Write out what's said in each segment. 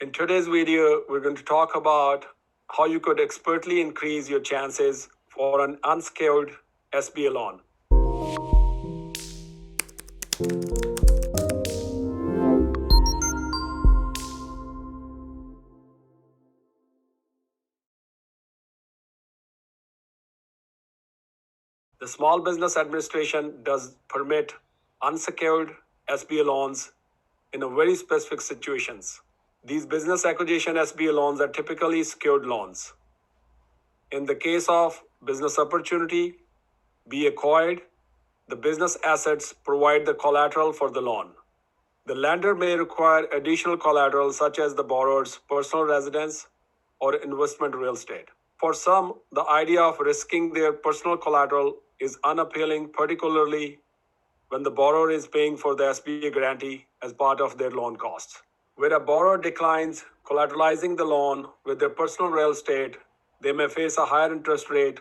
In today's video, we're going to talk about how you could expertly increase your chances for an unsecured SBA loan. The Small Business Administration does permit unsecured SBA loans in a very specific situations. These business acquisition SBA loans are typically secured loans. In the case of business opportunity be acquired, the business assets provide the collateral for the loan. The lender may require additional collateral such as the borrower's personal residence or investment real estate. For some, the idea of risking their personal collateral is unappealing, particularly when the borrower is paying for the SBA guarantee as part of their loan costs. Where a borrower declines collateralizing the loan with their personal real estate, they may face a higher interest rate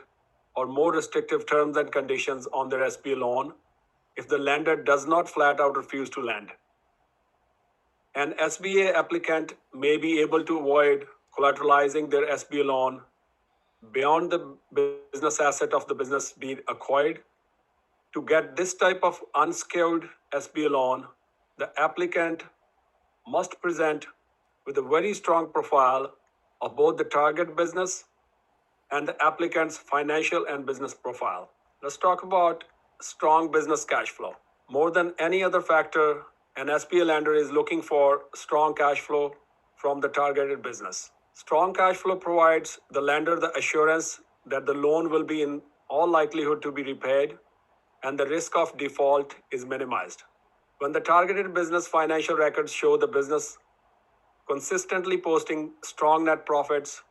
or more restrictive terms and conditions on their SBA loan if the lender does not flat out refuse to lend. An SBA applicant may be able to avoid collateralizing their SBA loan beyond the business asset of the business being acquired. To get this type of unsecured SBA loan, the applicant must present with a very strong profile of both the target business and the applicant's financial and business profile. Let's talk about strong business cash flow. More than any other factor, an SBA lender is looking for strong cash flow from the targeted business. Strong cash flow provides the lender the assurance that the loan will be in all likelihood to be repaid and the risk of default is minimized. When the targeted business financial records show the business consistently posting strong net profits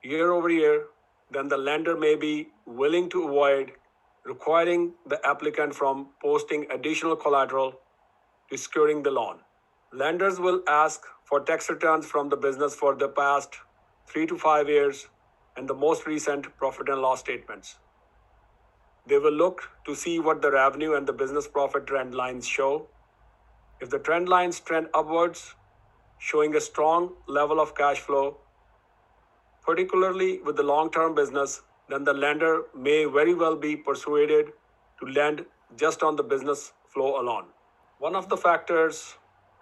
year over year, then the lender may be willing to avoid requiring the applicant from posting additional collateral to securing the loan. Lenders will ask for tax returns from the business for the past 3 to 5 years and the most recent profit and loss statements. They will look to see what the revenue and the business profit trend lines show. If the trend lines trend upwards, showing a strong level of cash flow, particularly with the long-term business, then the lender may very well be persuaded to lend just on the business flow alone. One of the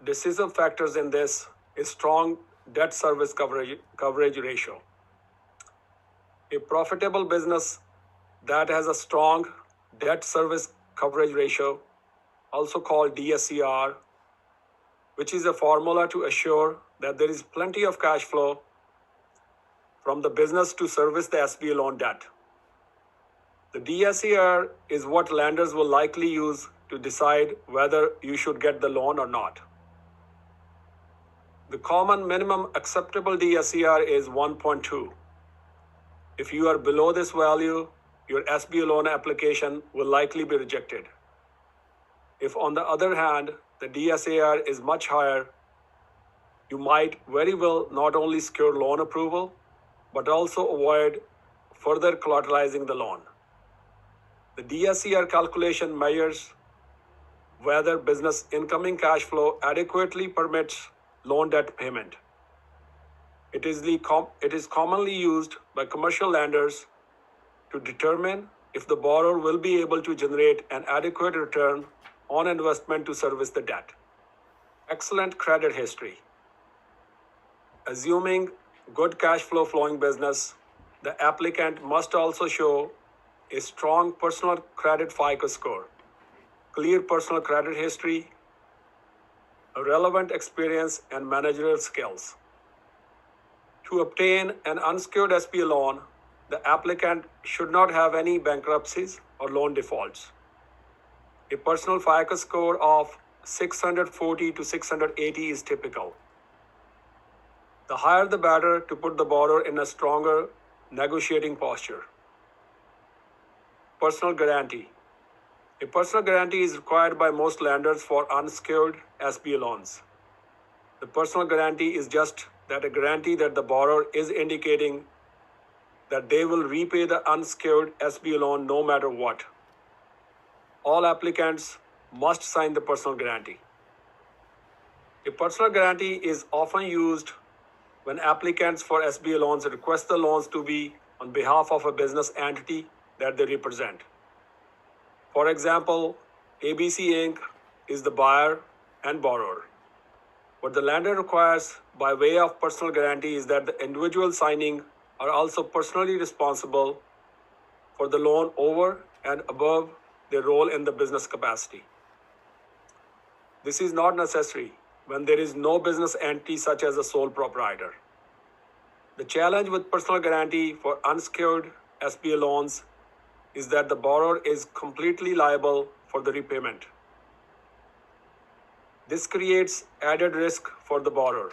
decisive factors in this is strong debt service coverage ratio. A profitable business that has a strong debt service coverage ratio, also called DSCR, which is a formula to assure that there is plenty of cash flow from the business to service the SBA loan debt. The DSCR is what lenders will likely use to decide whether you should get the loan or not. The common minimum acceptable DSCR is 1.2. If you are below this value, your SBA loan application will likely be rejected. If, on the other hand, the DSCR is much higher, you might very well not only secure loan approval, but also avoid further collateralizing the loan. The DSCR calculation measures whether business incoming cash flow adequately permits loan debt payment. It is commonly used by commercial lenders to determine if the borrower will be able to generate an adequate return on investment to service the debt. Excellent credit history. Assuming good cash flow flowing business, the applicant must also show a strong personal credit FICO score, clear personal credit history, a relevant experience, and managerial skills. To obtain an unsecured SBA loan, the applicant should not have any bankruptcies or loan defaults. A personal FICO score of 640 to 680 is typical. The higher the better to put the borrower in a stronger negotiating posture. Personal guarantee. A personal guarantee is required by most lenders for unsecured SBA loans. The personal guarantee is just that, a guarantee that the borrower is indicating that they will repay the unsecured SBA loan no matter what. All applicants must sign the personal guarantee. A personal guarantee is often used when applicants for SBA loans request the loans to be on behalf of a business entity that they represent. For example, ABC Inc. is the buyer and borrower. What the lender requires by way of personal guarantee is that the individual signing are also personally responsible for the loan over and above their role in the business capacity. This is not necessary when there is no business entity such as a sole proprietor. The challenge with personal guarantee for unsecured SBA loans is that the borrower is completely liable for the repayment. This creates added risk for the borrower,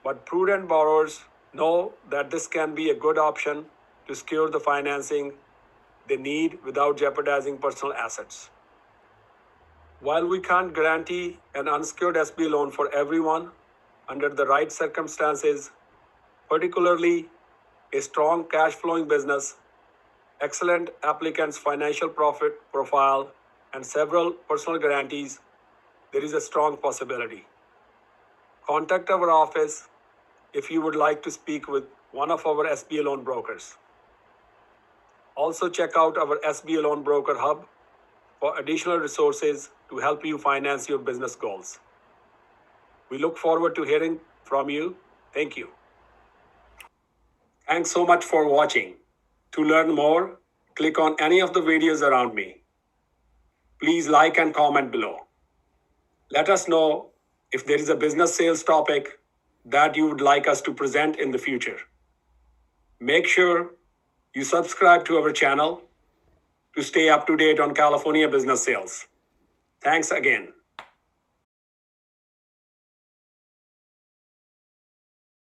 but prudent borrowers know that this can be a good option to secure the financing they need without jeopardizing personal assets. While we can't guarantee an unsecured SBA loan for everyone under the right circumstances, particularly a strong cash flowing business, excellent applicant's financial profit profile, and several personal guarantees, there is a strong possibility. Contact our office if you would like to speak with one of our SBA loan brokers. Also, check out our SBA Loan Broker Hub for additional resources to help you finance your business goals. We look forward to hearing from you. Thank you. Thanks so much for watching. To learn more, click on any of the videos around me. Please like and comment below. Let us know if there is a business sales topic that you would like us to present in the future. Make sure you subscribe to our channel to stay up to date on California business sales. Thanks again.